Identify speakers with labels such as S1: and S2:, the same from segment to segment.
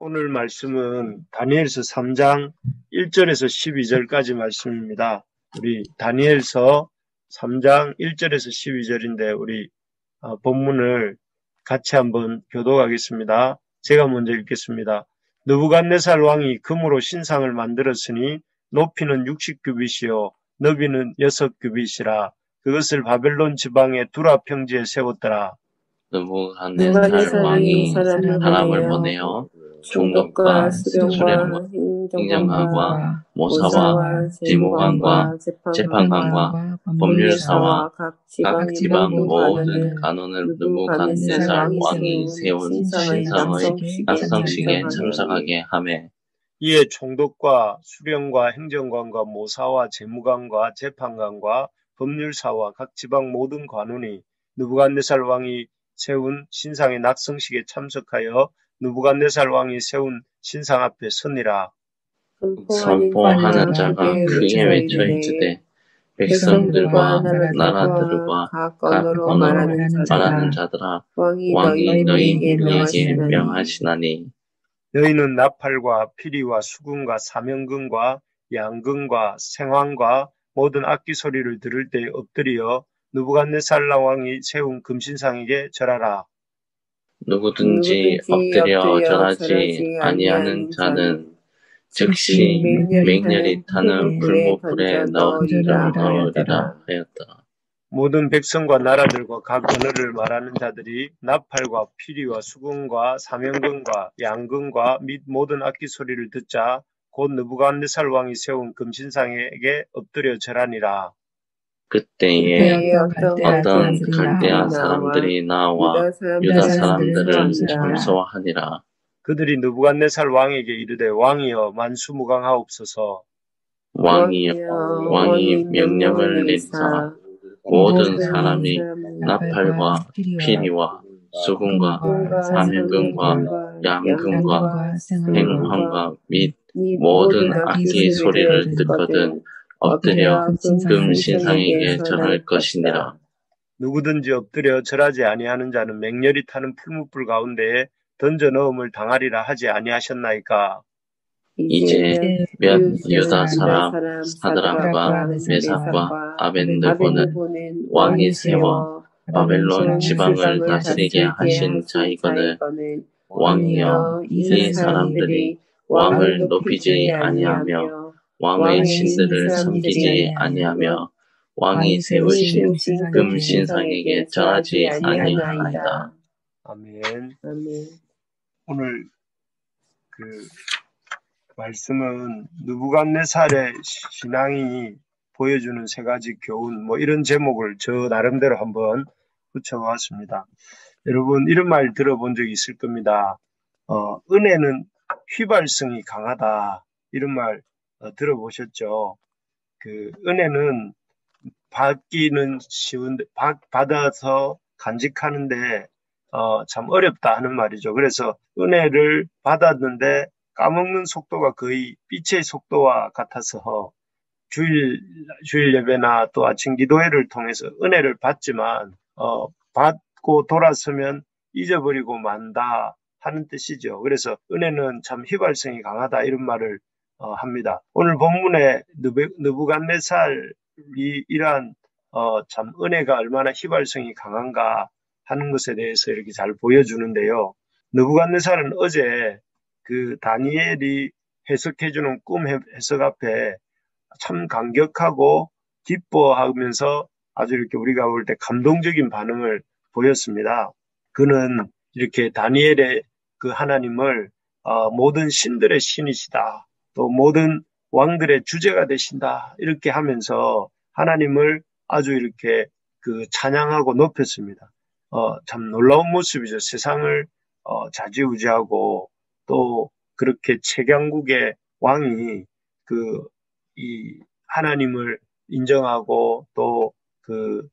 S1: 오늘 말씀은 다니엘서 3장 1절에서 12절까지 말씀입니다. 우리 다니엘서 3장 1절에서 12절인데 우리 본문을 같이 한번 교독하겠습니다. 제가 먼저 읽겠습니다. 느부갓네살 왕이 금으로 신상을 만들었으니 높이는 60규빗이요 너비는 6규빗이라 그것을 바벨론 지방의 두라 평지에 세웠더라.
S2: 느부갓네살 왕이 사람을 보내어 총독과 수령과 행정관과 모사와 재무관과 재판관과 법률사와 각 지방 모든 간원을 느부갓네살 왕이 세운 신상의 낙성식에 참석하게 하매
S1: 이에 총독과 수령과 행정관과 모사와 재무관과 재판관과 법률사와 각 지방 모든 관원이 느부갓네살 왕이 세운 신상의 낙성식에 참석하여 느부갓네살 왕이 세운 신상 앞에 서니라.
S2: 선포하는 자가 크게 외쳐 이르되 백성들과 나라들과 각 언어로 말하는 자들아 왕이 너희 우리에게 명하시나니
S1: 너희는 나팔과 피리와 수금과 사명금과 양금과 생황과 모든 악기 소리를 들을 때에 엎드려 느부갓네살 왕이 세운 금신상에게 절하라.
S2: 누구든지 엎드려 절하지 아니하는 자는 즉시 맹렬히 타는 불못불에 넣으리라 하였더라.
S1: 모든 백성과 나라들과 각 언어를 말하는 자들이 나팔과 피리와 수금과 사명금과 양금과 및 모든 악기 소리를 듣자 곧 느부갓네살 왕이 세운 금신상에게 엎드려 절하니라.
S2: 그때에 어떤 갈대아 사람들이 나와 유다 사람들을 참소하니라.
S1: 그들이 느부갓네살 왕에게 이르되 왕이여 만수무강하옵소서.
S2: 왕이 명령을 내리사 모든 사람이 나팔과 피리와 수금과 사명금과 양금과 행황과 및 모든 악기 소리를 듣거든 엎드려 금신상에게 절할 것이니라.
S1: 누구든지 엎드려 절하지 아니하는 자는 맹렬히 타는 풀무불 가운데에 던져 넣음을 당하리라 하지 아니하셨나이까.
S2: 이제 몇 유다 사람 사드락과 메삭과 아벤느고는 왕이 세워 바벨론 지방을 다스리게 하신 자이거늘 왕이여 이 사람들이 왕을 높이지 아니하며 왕의 신들을 섬기지 아니하며 왕이 세우신 금신상에게 절하지 아니하나이다.
S1: 아멘. 오늘 말씀은 느부갓네살의 신앙이 보여주는 세 가지 교훈, 이런 제목을 저 나름대로 한번 붙여보았습니다. 여러분 이런 말 들어본 적 있을 겁니다. 은혜는 휘발성이 강하다. 이런 말 들어보셨죠? 은혜는 받기는 쉬운데 받아서 간직하는데 참 어렵다 하는 말이죠. 그래서 은혜를 받았는데 까먹는 속도가 거의 빛의 속도와 같아서 주일 예배나 또 아침 기도회를 통해서 은혜를 받지만 받고 돌아서면 잊어버리고 만다 하는 뜻이죠. 그래서 은혜는 참 휘발성이 강하다 이런 말을 합니다. 오늘 본문에 느부갓네살이 이러한 참 은혜가 얼마나 휘발성이 강한가 하는 것에 대해서 이렇게 잘 보여주는데요. 느부갓네살은 어제 다니엘이 해석해주는 꿈 해석 앞에 참 감격하고 기뻐하면서 아주 이렇게 우리가 볼 때 감동적인 반응을 보였습니다. 그는 이렇게 다니엘의 하나님을 모든 신들의 신이시다. 또 모든 왕들의 주제가 되신다. 이렇게 하면서 하나님을 아주 이렇게 찬양하고 높였습니다. 참 놀라운 모습이죠. 세상을 좌지우지하고 또 그렇게 최강국의 왕이 이 하나님을 인정하고 또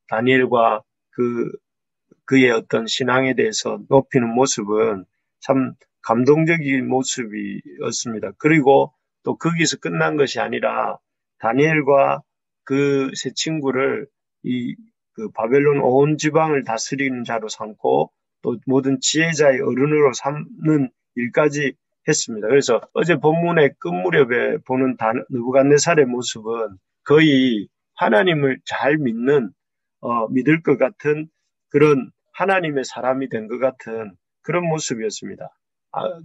S1: 다니엘과 그의 어떤 신앙에 대해서 높이는 모습은 참 감동적인 모습이었습니다. 그리고 또 거기서 끝난 것이 아니라 다니엘과 그 세 친구를 바벨론 온 지방을 다스리는 자로 삼고 또 모든 지혜자의 어른으로 삼는 일까지 했습니다. 그래서 어제 본문의 끝 무렵에 보는 느부갓네살의 모습은 거의 하나님을 잘 믿는 믿을 것 같은 그런 하나님의 사람이 된 것 같은 그런 모습이었습니다.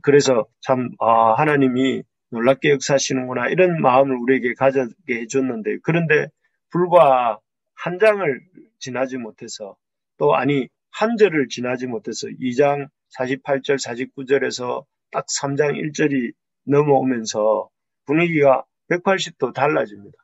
S1: 그래서 참 하나님이 놀랍게 역사하시는구나 이런 마음을 우리에게 가져게 해줬는데, 그런데 불과 한 장을 지나지 못해서 한 절을 지나지 못해서 2장 48절 49절에서 딱 3장 1절이 넘어오면서 분위기가 180도 달라집니다.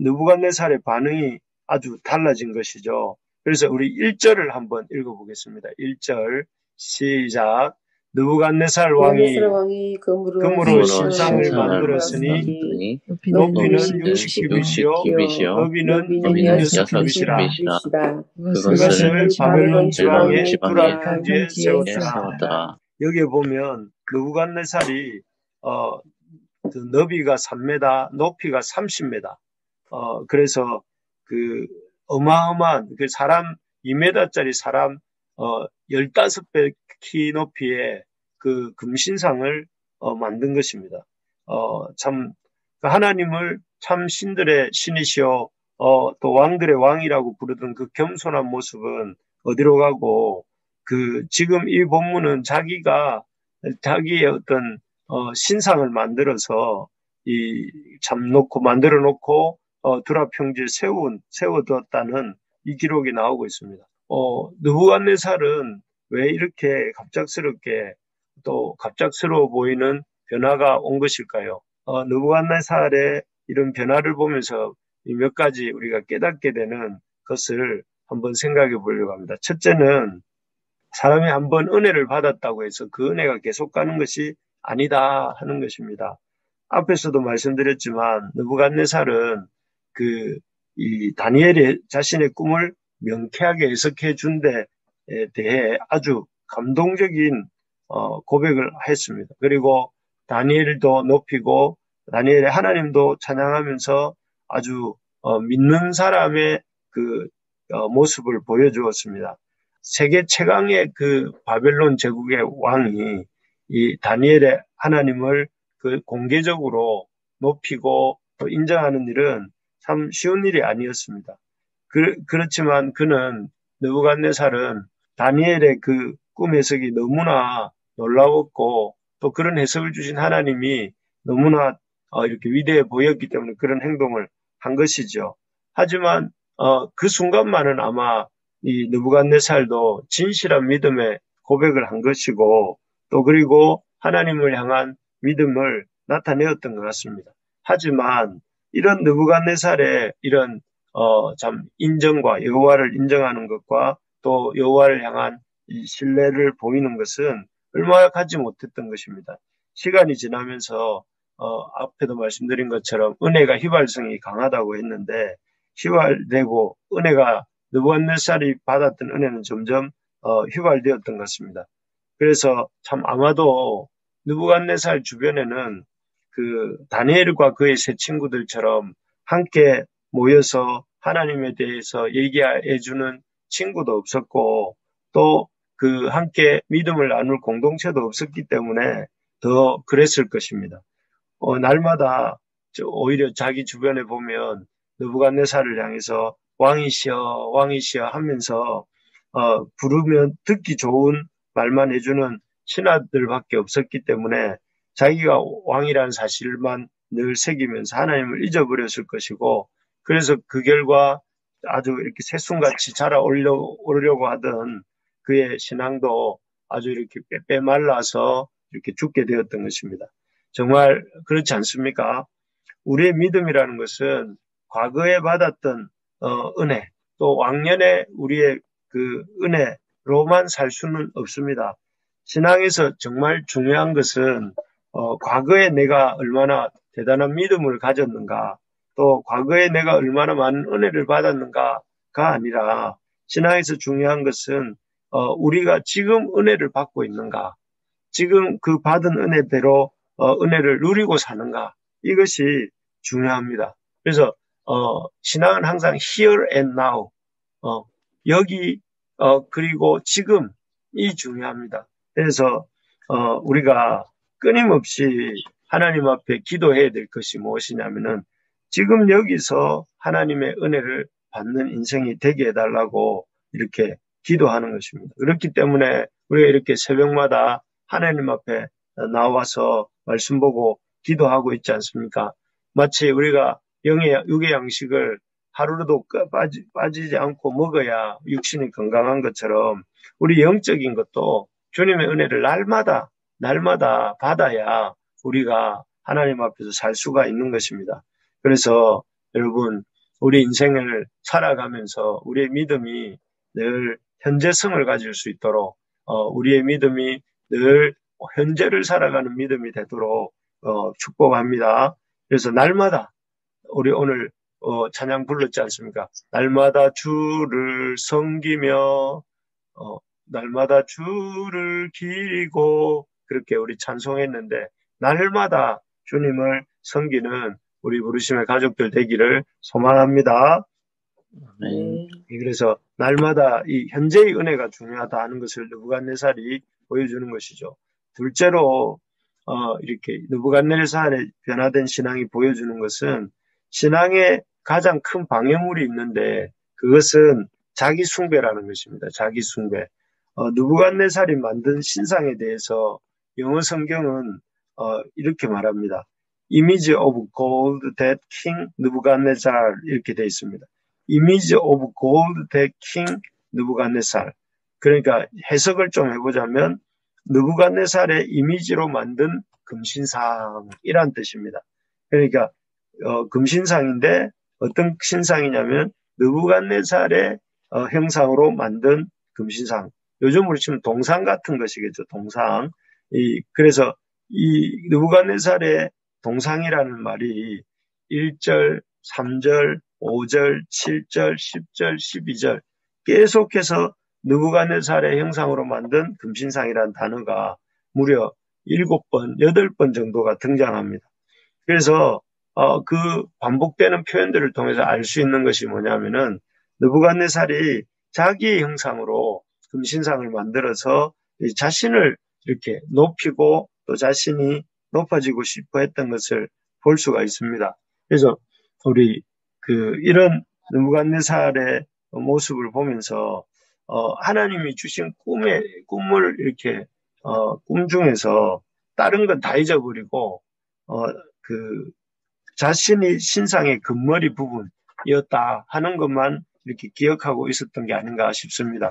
S1: 느부갓네살의 반응이 아주 달라진 것이죠. 그래서 우리 1절을 한번 읽어보겠습니다. 1절 시작. 느부갓네살 왕이 금으로 신상을 만들었으니 높이는 60규빗이요 너비는 6규빗이라. 그것을 바벨론 지방의 두라 평지에 세웠더라. 여기에 보면 느부갓네살이 그 너비가 3m, 높이가 30m. 그래서 그 어마어마한 그 사람 2m짜리 사람 15배 키 높이의 그 금신상을 만든 것입니다. 참 하나님을 참 신들의 신이시오 또 왕들의 왕이라고 부르던 그 겸손한 모습은 어디로 가고, 지금 이 본문은 자기의 어떤 신상을 만들어서 만들어 놓고 두라 평지에 세워두었다는 이 기록이 나오고 있습니다. 느부갓네살은 왜 이렇게 갑작스러워 보이는 변화가 온 것일까요? 느부갓네살의 이런 변화를 보면서 몇 가지 우리가 깨닫게 되는 것을 한번 생각해 보려고 합니다. 첫째는 사람이 한번 은혜를 받았다고 해서 그 은혜가 계속 가는 것이 아니다 하는 것입니다. 앞에서도 말씀드렸지만 느부갓네살은 이 다니엘이 자신의 꿈을 명쾌하게 해석해 준 데 대해 아주 감동적인 고백을 했습니다. 그리고 다니엘도 높이고 다니엘의 하나님도 찬양하면서 아주 믿는 사람의 모습을 보여주었습니다. 세계 최강의 바벨론 제국의 왕이 이 다니엘의 하나님을 공개적으로 높이고 또 인정하는 일은 참 쉬운 일이 아니었습니다. 그렇지만 느부갓네살은 다니엘의 꿈 해석이 너무나 놀라웠고 또 그런 해석을 주신 하나님이 너무나 이렇게 위대해 보였기 때문에 그런 행동을 한 것이죠. 하지만 그 순간만은 아마 이 느부갓네살도 진실한 믿음의 고백을 한 것이고 또 그리고 하나님을 향한 믿음을 나타내었던 것 같습니다. 하지만 이런 느부갓네살의 이런 참 인정과 여호와를 인정하는 것과 또 여호와를 향한 이 신뢰를 보이는 것은 얼마 가지 못했던 것입니다. 시간이 지나면서 앞에도 말씀드린 것처럼 은혜가 휘발성이 강하다고 했는데 휘발되고 느부갓네살이 받았던 은혜는 점점 휘발되었던 것 같습니다. 그래서 참 아마도 느부갓네살 주변에는 다니엘과 그의 세 친구들처럼 함께 모여서 하나님에 대해서 얘기해주는 친구도 없었고 또 함께 믿음을 나눌 공동체도 없었기 때문에 더 그랬을 것입니다. 날마다 오히려 자기 주변에 보면 느부갓네살을 향해서 왕이시여 하면서 부르면 듣기 좋은 말만 해주는 신하들밖에 없었기 때문에 자기가 왕이라는 사실만 늘 새기면서 하나님을 잊어버렸을 것이고, 그래서 그 결과 아주 이렇게 새순같이 자라오려고 하던 그의 신앙도 아주 이렇게 빼빼 말라서 이렇게 죽게 되었던 것입니다. 정말 그렇지 않습니까? 우리의 믿음이라는 것은 과거에 받았던 은혜, 또 왕년에 우리의 은혜로만 살 수는 없습니다. 신앙에서 정말 중요한 것은 과거에 내가 얼마나 대단한 믿음을 가졌는가, 또 과거에 내가 얼마나 많은 은혜를 받았는가가 아니라 신앙에서 중요한 것은 우리가 지금 은혜를 받고 있는가, 지금 받은 은혜대로 은혜를 누리고 사는가, 이것이 중요합니다. 그래서 신앙은 항상 here and now, 여기 그리고 지금이 중요합니다. 그래서 우리가 끊임없이 하나님 앞에 기도해야 될 것이 무엇이냐면은 지금 여기서 하나님의 은혜를 받는 인생이 되게 해달라고 이렇게 기도하는 것입니다. 그렇기 때문에 우리가 이렇게 새벽마다 하나님 앞에 나와서 말씀 보고 기도하고 있지 않습니까? 마치 우리가 육의 양식을 하루라도 빠지지 않고 먹어야 육신이 건강한 것처럼 우리 영적인 것도 주님의 은혜를 날마다 받아야 우리가 하나님 앞에서 살 수가 있는 것입니다. 그래서 여러분, 우리 인생을 살아가면서 우리의 믿음이 늘 현재성을 가질 수 있도록 우리의 믿음이 늘 현재를 살아가는 믿음이 되도록 축복합니다. 그래서 날마다 우리 오늘 찬양 불렀지 않습니까? 날마다 주를 섬기며 날마다 주를 기리고 그렇게 우리 찬송했는데 날마다 주님을 섬기는 우리 부르심의 가족들 되기를 소망합니다.
S2: 네.
S1: 그래서 날마다 이 현재의 은혜가 중요하다 하는 것을 느부갓네살이 보여주는 것이죠. 둘째로 이렇게 느부갓네살의 변화된 신앙이 보여주는 것은 신앙의 가장 큰 방해물이 있는데 그것은 자기 숭배라는 것입니다. 자기 숭배. 느부갓네살이 만든 신상에 대해서 영어 성경은 이렇게 말합니다. Image of gold that King Nebuchadnezzar 이렇게 되어 있습니다. Image of gold that King Nebuchadnezzar. 그러니까 해석을 좀 해보자면 느부갓네살의 이미지로 만든 금신상이란 뜻입니다. 그러니까 금신상인데 어떤 신상이냐면 느부갓네살의 형상으로 만든 금신상. 요즘으로 치면 동상 같은 것이겠죠. 동상. 그래서 이 느부갓네살의 동상이라는 말이 1절, 3절, 5절, 7절, 10절, 12절 계속해서 느부갓네살의 형상으로 만든 금신상이라는 단어가 무려 7번, 8번 정도가 등장합니다. 그래서 그 반복되는 표현들을 통해서 알 수 있는 것이 뭐냐면은 느부갓네살이 자기의 형상으로 금신상을 만들어서 자신을 이렇게 높이고 또 자신이 높아지고 싶어 했던 것을 볼 수가 있습니다. 그래서 우리 이런 느부갓네살의 모습을 보면서 하나님이 주신 꿈을 이렇게 꿈 중에서 다른 건 다 잊어버리고 자신이 신상의 금머리 부분이었다 하는 것만 이렇게 기억하고 있었던 게 아닌가 싶습니다.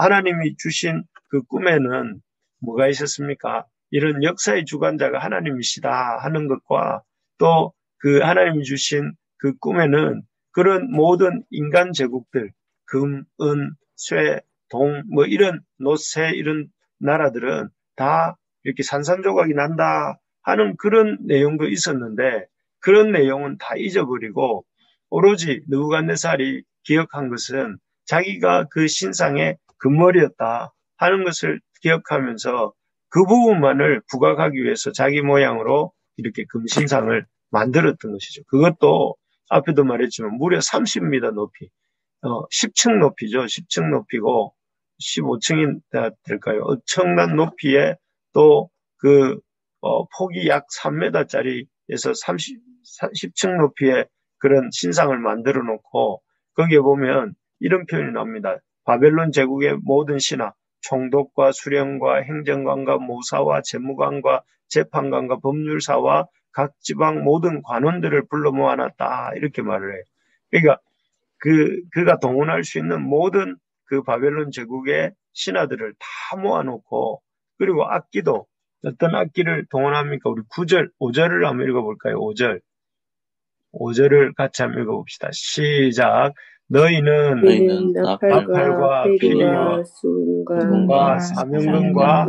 S1: 하나님이 주신 그 꿈에는 뭐가 있었습니까? 이런 역사의 주관자가 하나님이시다 하는 것과 또 그 하나님이 주신 그 꿈에는 그런 모든 인간 제국들, 금, 은, 쇠, 동, 이런 노새 이런 나라들은 다 이렇게 산산조각이 난다 하는 그런 내용도 있었는데 그런 내용은 다 잊어버리고 오로지 느부갓네살이 기억한 것은 자기가 그 신상의 금머리였다 하는 것을 기억하면서 그 부분만을 부각하기 위해서 자기 모양으로 이렇게 금신상을 만들었던 것이죠. 그것도 앞에도 말했지만 무려 30m 높이, 10층 높이죠. 10층 높이고 15층이 될까요? 엄청난 높이에 또 폭이 약 3m짜리에서 10층 높이의 그런 신상을 만들어 놓고 거기에 보면 이런 표현이 나옵니다. 바벨론 제국의 모든 신하, 총독과 수령과 행정관과 모사와 재무관과 재판관과 법률사와 각 지방 모든 관원들을 불러 모아놨다 이렇게 말을 해요. 그러니까 그가 동원할 수 있는 모든 그 바벨론 제국의 신하들을 다 모아놓고 그리고 악기도 어떤 악기를 동원합니까? 우리 9절, 5절을 한번 읽어볼까요? 5절을 같이 한번 읽어봅시다. 시작. 너희는 나팔과 피리와 수금과 사명금과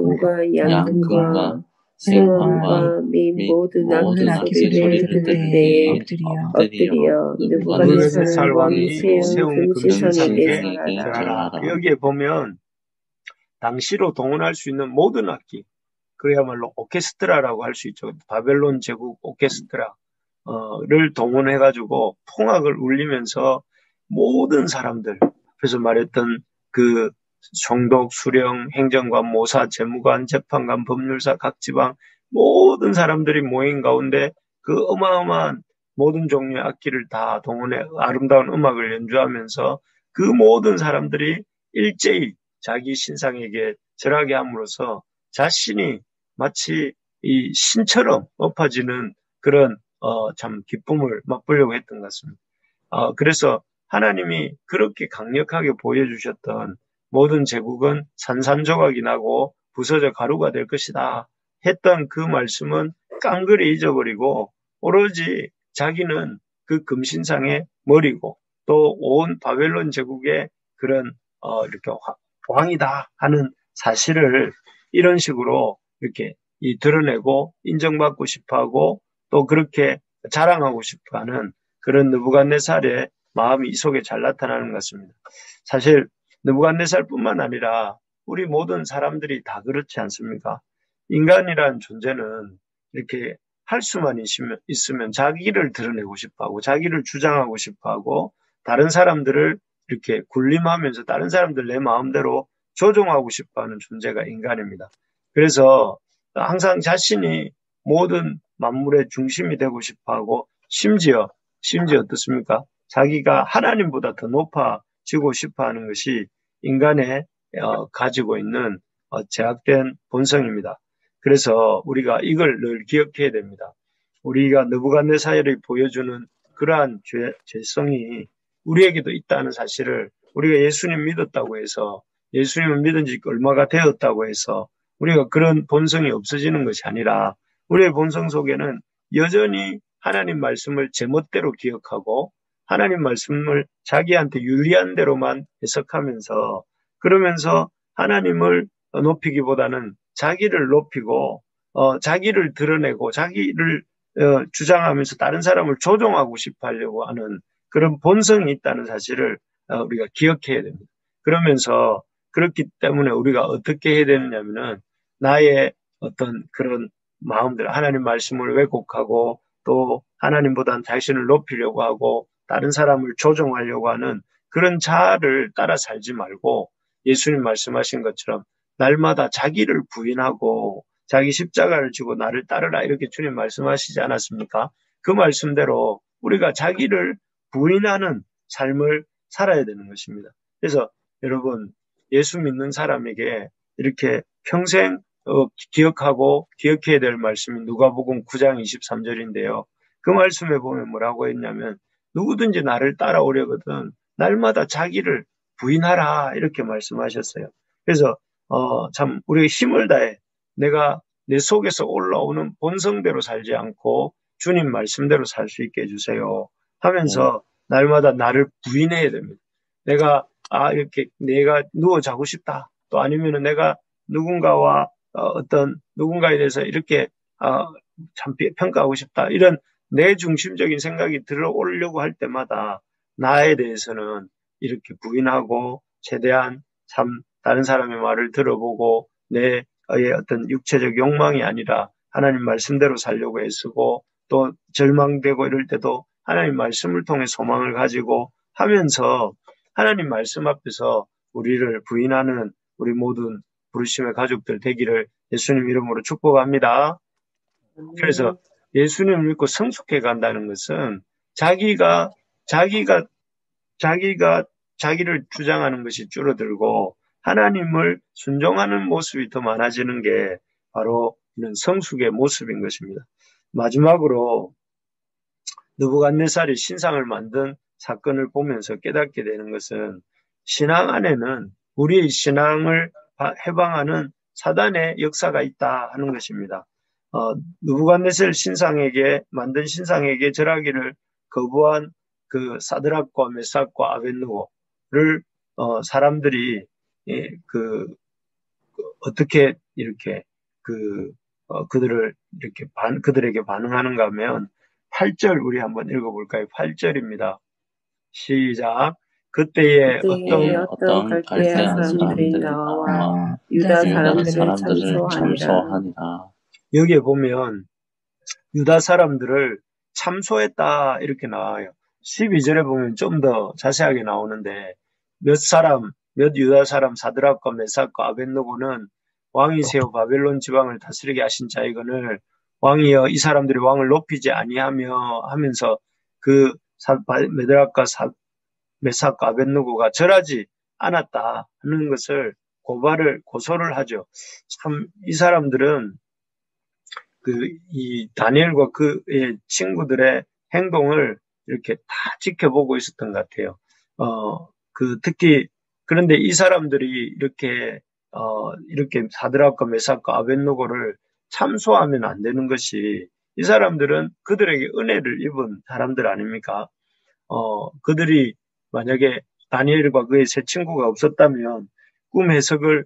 S2: 양금과 생황과 및 모든 악기 소리를 듣되 엎드려 느부갓네살 왕이 세운 금신상에 절하라.
S1: 여기에 보면 당시로 동원할 수 있는 모든 악기, 그야말로 오케스트라라고 할 수 있죠. 바벨론 제국 오케스트라를 동원해가지고 통악을 울리면서 모든 사람들, 앞에서 말했던 그 총독, 수령, 행정관, 모사, 재무관, 재판관, 법률사, 각 지방 모든 사람들이 모인 가운데 그 어마어마한 모든 종류의 악기를 다 동원해 아름다운 음악을 연주하면서 그 모든 사람들이 일제히 자기 신상에게 절하게 함으로써 자신이 마치 이 신처럼 높아지는 그런 참 기쁨을 맛보려고 했던 것 같습니다. 그래서 하나님이 그렇게 강력하게 보여주셨던 모든 제국은 산산조각이 나고 부서져 가루가 될 것이다 했던 그 말씀은 깡그리 잊어버리고 오로지 자기는 그 금신상의 머리고 또 온 바벨론 제국의 그런 이렇게 왕이다 하는 사실을 이런 식으로 이렇게 드러내고 인정받고 싶어하고 또 그렇게 자랑하고 싶어하는 그런 느부갓네살의 마음이 이 속에 잘 나타나는 것 같습니다. 사실 느부갓네살뿐만 아니라 우리 모든 사람들이 다 그렇지 않습니까? 인간이란 존재는 이렇게 할 수만 있으면 자기를 드러내고 싶어하고 자기를 주장하고 싶어하고 다른 사람들을 이렇게 군림하면서 다른 사람들 내 마음대로 조종하고 싶어하는 존재가 인간입니다. 그래서 항상 자신이 모든 만물의 중심이 되고 싶어하고 심지어 어떻습니까? 자기가 하나님보다 더 높아지고 싶어하는 것이 인간의 가지고 있는 제약된 본성입니다. 그래서 우리가 이걸 늘 기억해야 됩니다. 우리가 느부갓네살이 보여주는 그러한 죄성이 우리에게도 있다는 사실을 우리가 예수님 믿었다고 해서 예수님을 믿은 지 얼마가 되었다고 해서 우리가 그런 본성이 없어지는 것이 아니라 우리의 본성 속에는 여전히 하나님 말씀을 제멋대로 기억하고 하나님 말씀을 자기한테 유리한 대로만 해석하면서 그러면서 하나님을 높이기보다는 자기를 높이고 자기를 드러내고 자기를 주장하면서 다른 사람을 조종하고 싶어 하려고 하는 그런 본성이 있다는 사실을 우리가 기억해야 됩니다. 그러면서 그렇기 때문에 우리가 어떻게 해야 되느냐면은 나의 어떤 그런 마음들 하나님 말씀을 왜곡하고 또 하나님보다는 자신을 높이려고 하고 다른 사람을 조종하려고 하는 그런 자아를 따라 살지 말고 예수님 말씀하신 것처럼 날마다 자기를 부인하고 자기 십자가를 지고 나를 따르라 이렇게 주님 말씀하시지 않았습니까? 그 말씀대로 우리가 자기를 부인하는 삶을 살아야 되는 것입니다. 그래서 여러분 예수 믿는 사람에게 이렇게 평생 기억하고 기억해야 될 말씀이 누가복음 9장 23절인데요. 그 말씀에 보면 뭐라고 했냐면 누구든지 나를 따라오려거든 날마다 자기를 부인하라 이렇게 말씀하셨어요. 그래서 참 우리가 힘을 다해 내가 내 속에서 올라오는 본성대로 살지 않고 주님 말씀대로 살 수 있게 해주세요 하면서 날마다 나를 부인해야 됩니다. 내가 이렇게 내가 누워 자고 싶다. 또 아니면은 내가 누군가와 누군가에 대해서 이렇게 참 평가하고 싶다. 이런 내 중심적인 생각이 들어오려고 할 때마다 나에 대해서는 이렇게 부인하고 최대한 참 다른 사람의 말을 들어보고 내 어떤 육체적 욕망이 아니라 하나님 말씀대로 살려고 애쓰고 또 절망되고 이럴 때도 하나님 말씀을 통해 소망을 가지고 하면서 하나님 말씀 앞에서 우리를 부인하는 우리 모든 부르심의 가족들 되기를 예수님 이름으로 축복합니다. 그래서 예수님을 믿고 성숙해 간다는 것은 자기가 자기를 주장하는 것이 줄어들고 하나님을 순종하는 모습이 더 많아지는 게 바로 이런 성숙의 모습인 것입니다. 마지막으로 느부갓네살이 신상을 만든 사건을 보면서 깨닫게 되는 것은 신앙 안에는 우리의 신앙을 해방하는 사단의 역사가 있다 하는 것입니다. 느부갓네살 만든 신상에게 절하기를 거부한 그 사드락과 메삭과 아벳느고를 사람들이 어떻게 이렇게 그들에게 반응하는가 하면 8절 우리 한번 읽어볼까요? 8절입니다. 시작. 그때에
S2: 어떤 갈대아 사람들이 나와 유다 사람들을 참소하니라.
S1: 여기에 보면 유다 사람들을 참소했다 이렇게 나와요. 12절에 보면 좀 더 자세하게 나오는데 몇 유다 사람 사드락과 메삭과 아벳느고는 왕이 세워 바벨론 지방을 다스리게 하신 자이거늘 왕이여 이 사람들이 왕을 높이지 아니하며 하면서 그 메드락과 메삭과 아벳느고가 절하지 않았다 하는 것을 고소를 하죠. 참 이 사람들은 이 다니엘과 그의 친구들의 행동을 이렇게 다 지켜보고 있었던 것 같아요. 특히 그런데 이 사람들이 이렇게 사드락과 메삭과 아벳느고를 참소하면 안 되는 것이 이 사람들은 그들에게 은혜를 입은 사람들 아닙니까? 그들이 만약에 다니엘과 그의 세 친구가 없었다면 꿈 해석을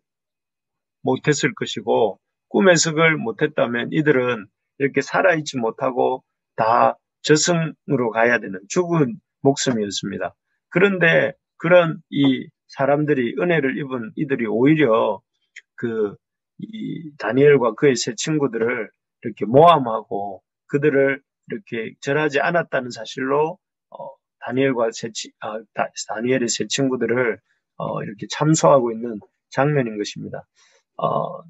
S1: 못했을 것이고 꿈 해석을 못했다면 이들은 이렇게 살아있지 못하고 다 저승으로 가야 되는 죽은 목숨이었습니다. 그런데 그런 이 사람들이 은혜를 입은 이들이 오히려 이 다니엘과 그의 세 친구들을 이렇게 모함하고 그들을 이렇게 절하지 않았다는 사실로 다니엘의 세 친구들을 이렇게 참소하고 있는 장면인 것입니다.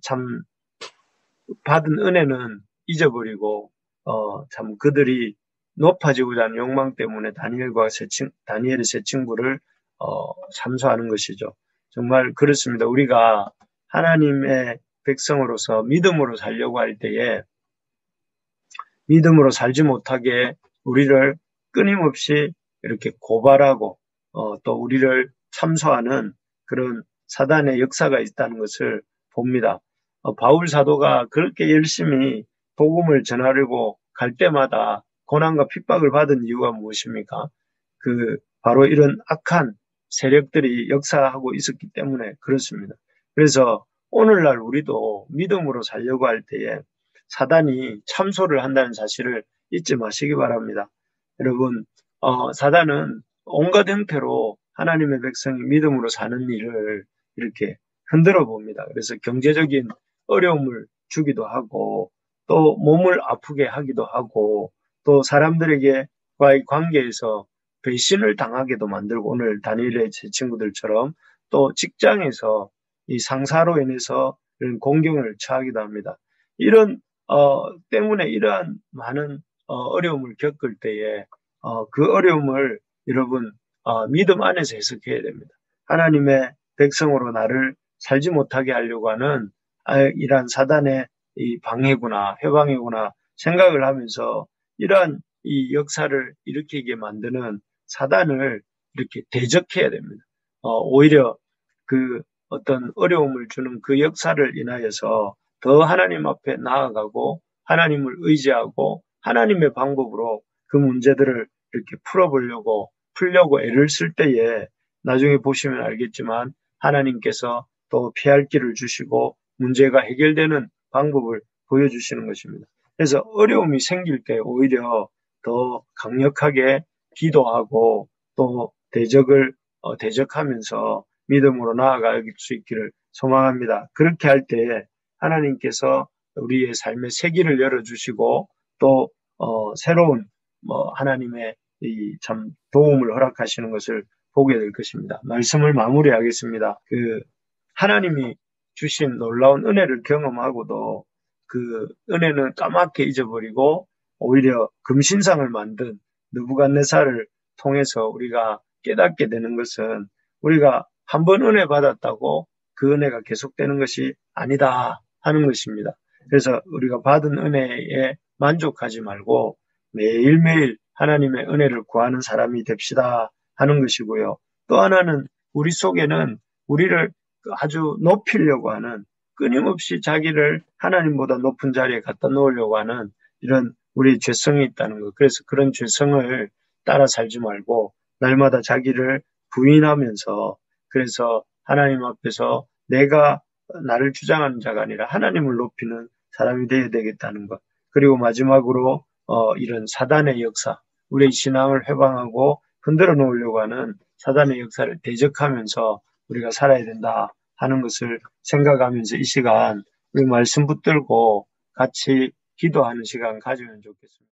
S1: 참 받은 은혜는 잊어버리고 참 그들이 높아지고자 하는 욕망 때문에 다니엘의 세 친구를 참소하는 것이죠. 정말 그렇습니다. 우리가 하나님의 백성으로서 믿음으로 살려고 할 때에 믿음으로 살지 못하게 우리를 끊임없이 이렇게 고발하고 또 우리를 참소하는 그런 사단의 역사가 있다는 것을 봅니다. 바울 사도가 그렇게 열심히 복음을 전하려고 갈 때마다 고난과 핍박을 받은 이유가 무엇입니까? 바로 이런 악한 세력들이 역사하고 있었기 때문에 그렇습니다. 그래서 오늘날 우리도 믿음으로 살려고 할 때에 사단이 참소를 한다는 사실을 잊지 마시기 바랍니다. 여러분, 사단은 온갖 형태로 하나님의 백성이 믿음으로 사는 일을 이렇게 흔들어 봅니다. 그래서 경제적인 어려움을 주기도 하고 또 몸을 아프게 하기도 하고 또 사람들에게와의 관계에서 배신을 당하게도 만들고 오늘 다니엘의 제 친구들처럼 또 직장에서 이 상사로 인해서 이런 공경을 처하기도 합니다. 이런 때문에 이러한 많은 어려움을 겪을 때에 그 어려움을 여러분 믿음 안에서 해석해야 됩니다. 하나님의 백성으로 나를 살지 못하게 하려고 하는 이러한 사단의 이 방해구나 해방이구나 생각을 하면서 이러한 이 역사를 일으키게 만드는 사단을 이렇게 대적해야 됩니다. 오히려 그 어떤 어려움을 주는 그 역사를 인하여서 더 하나님 앞에 나아가고 하나님을 의지하고 하나님의 방법으로 그 문제들을 이렇게 풀려고 애를 쓸 때에 나중에 보시면 알겠지만 하나님께서 또 피할 길을 주시고 문제가 해결되는 방법을 보여주시는 것입니다. 그래서 어려움이 생길 때 오히려 더 강력하게 기도하고 또 대적하면서 믿음으로 나아갈 수 있기를 소망합니다. 그렇게 할 때에 하나님께서 우리의 삶의 세기를 열어주시고 또 새로운 하나님의 이 참 도움을 허락하시는 것을 보게 될 것입니다. 말씀을 마무리하겠습니다. 하나님이 주신 놀라운 은혜를 경험하고도 그 은혜는 까맣게 잊어버리고 오히려 금신상을 만든 느부갓네살을 통해서 우리가 깨닫게 되는 것은 우리가 한 번 은혜 받았다고 그 은혜가 계속되는 것이 아니다 하는 것입니다. 그래서 우리가 받은 은혜에 만족하지 말고 매일매일 하나님의 은혜를 구하는 사람이 됩시다 하는 것이고요. 또 하나는 우리 속에는 우리를 아주 높이려고 하는 끊임없이 자기를 하나님보다 높은 자리에 갖다 놓으려고 하는 이런 우리의 죄성이 있다는 것. 그래서 그런 죄성을 따라 살지 말고 날마다 자기를 부인하면서 그래서 하나님 앞에서 내가 나를 주장하는 자가 아니라 하나님을 높이는 사람이 되어야 되겠다는 것. 그리고 마지막으로 이런 사단의 역사, 우리의 신앙을 회방하고 흔들어 놓으려고 하는 사단의 역사를 대적하면서 우리가 살아야 된다 하는 것을 생각하면서 이 시간 우리 말씀 붙들고 같이 기도하는 시간 가지면 좋겠습니다.